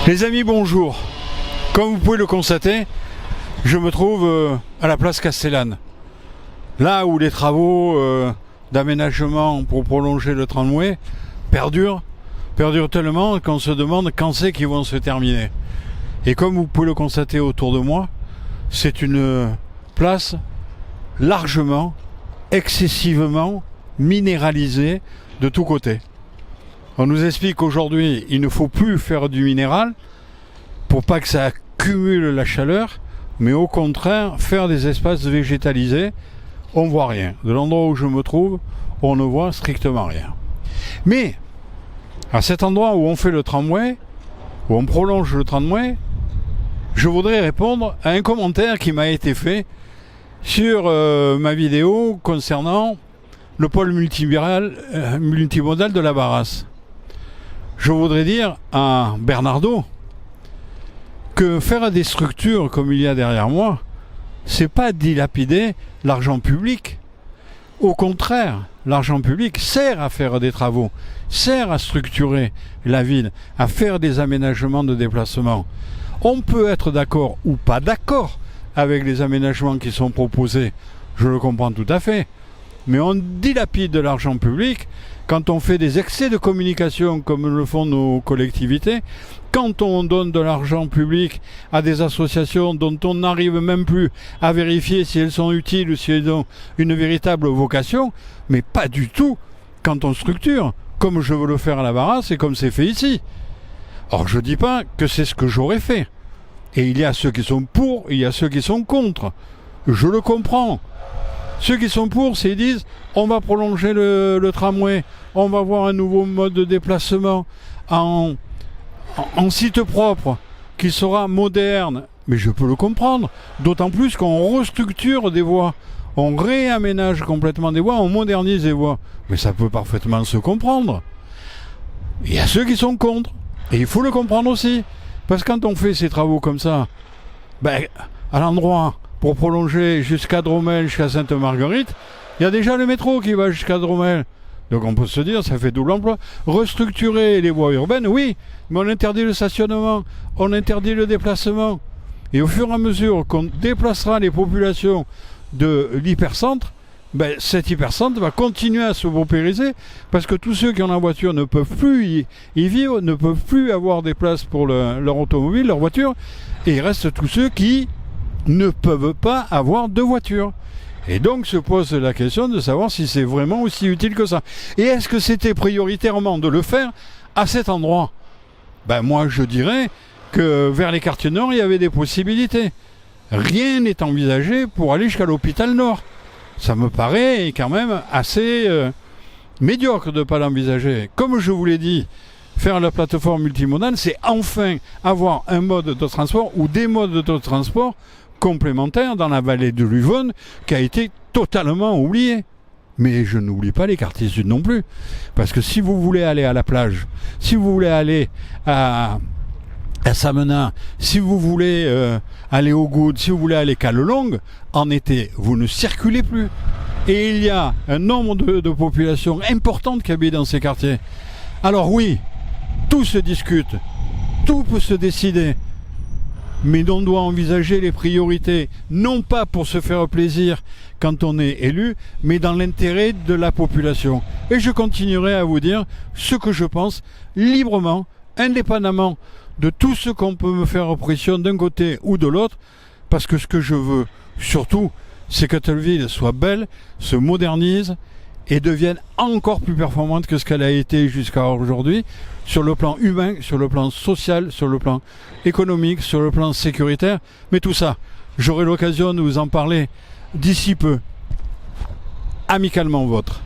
Les amis, bonjour. Comme vous pouvez le constater, je me trouve à la place Castellane. Là où les travaux d'aménagement pour prolonger le tramway perdurent tellement qu'on se demande quand c'est qu'ils vont se terminer. Et comme vous pouvez le constater autour de moi, c'est une place largement, excessivement minéralisée de tous côtés. On nous explique qu'aujourd'hui, il ne faut plus faire du minéral pour pas que ça accumule la chaleur, mais au contraire, faire des espaces végétalisés, on voit rien. De l'endroit où je me trouve, on ne voit strictement rien. Mais, à cet endroit où on fait le tramway, où on prolonge le tramway, je voudrais répondre à un commentaire qui m'a été fait sur ma vidéo concernant le pôle multimodal de la Barasse. Je voudrais dire à Bernardo que faire des structures comme il y a derrière moi, c'est pas dilapider l'argent public. Au contraire, l'argent public sert à faire des travaux, sert à structurer la ville, à faire des aménagements de déplacement. On peut être d'accord ou pas d'accord avec les aménagements qui sont proposés, je le comprends tout à fait, mais on dilapide de l'argent public quand on fait des excès de communication comme le font nos collectivités, quand on donne de l'argent public à des associations dont on n'arrive même plus à vérifier si elles sont utiles ou si elles ont une véritable vocation, mais pas du tout quand on structure, comme je veux le faire à la Barasse et comme c'est fait ici. Or, je ne dis pas que c'est ce que j'aurais fait. Et il y a ceux qui sont pour, il y a ceux qui sont contre. Je le comprends. Ceux qui sont pour, c'est ils disent on va prolonger le tramway, on va avoir un nouveau mode de déplacement en site propre, qui sera moderne. Mais je peux le comprendre, d'autant plus qu'on restructure des voies, on réaménage complètement des voies, on modernise des voies. Mais ça peut parfaitement se comprendre. Il y a ceux qui sont contre, et il faut le comprendre aussi. Parce que quand on fait ces travaux comme ça, à l'endroit pour prolonger jusqu'à Dromel, jusqu'à Sainte-Marguerite, il y a déjà le métro qui va jusqu'à Dromel. Donc on peut se dire, ça fait double emploi. Restructurer les voies urbaines, oui, mais on interdit le stationnement, on interdit le déplacement. Et au fur et à mesure qu'on déplacera les populations de l'hypercentre, cet hypercentre va continuer à se paupériser parce que tous ceux qui ont la voiture ne peuvent plus y vivre, ne peuvent plus avoir des places pour leur automobile, leur voiture, et il reste tous ceux qui ne peuvent pas avoir de voiture. Et donc se pose la question de savoir si c'est vraiment aussi utile que ça. Et est-ce que c'était prioritairement de le faire à cet endroit ? Moi je dirais que vers les quartiers nord il y avait des possibilités. Rien n'est envisagé pour aller jusqu'à l'hôpital Nord. Ça me paraît quand même assez médiocre de ne pas l'envisager. Comme je vous l'ai dit, faire la plateforme multimodale, c'est enfin avoir un mode de transport ou des modes de transport complémentaires dans la vallée de l'Uvonne qui a été totalement oubliée. Mais je n'oublie pas les quartiers sud non plus. Parce que si vous voulez aller à la plage, si vous voulez aller à Samenat, si vous voulez aller au Goude, si vous voulez aller Callelongue, en été, vous ne circulez plus. Et il y a un nombre de populations importantes qui habitent dans ces quartiers. Alors oui, tout se discute, tout peut se décider, mais on doit envisager les priorités, non pas pour se faire plaisir quand on est élu, mais dans l'intérêt de la population. Et je continuerai à vous dire ce que je pense librement, indépendamment de tout ce qu'on peut me faire pression d'un côté ou de l'autre, parce que ce que je veux surtout, c'est que Telleville soit belle, se modernise et devienne encore plus performante que ce qu'elle a été jusqu'à aujourd'hui, sur le plan humain, sur le plan social, sur le plan économique, sur le plan sécuritaire. Mais tout ça, j'aurai l'occasion de vous en parler d'ici peu. Amicalement vôtre.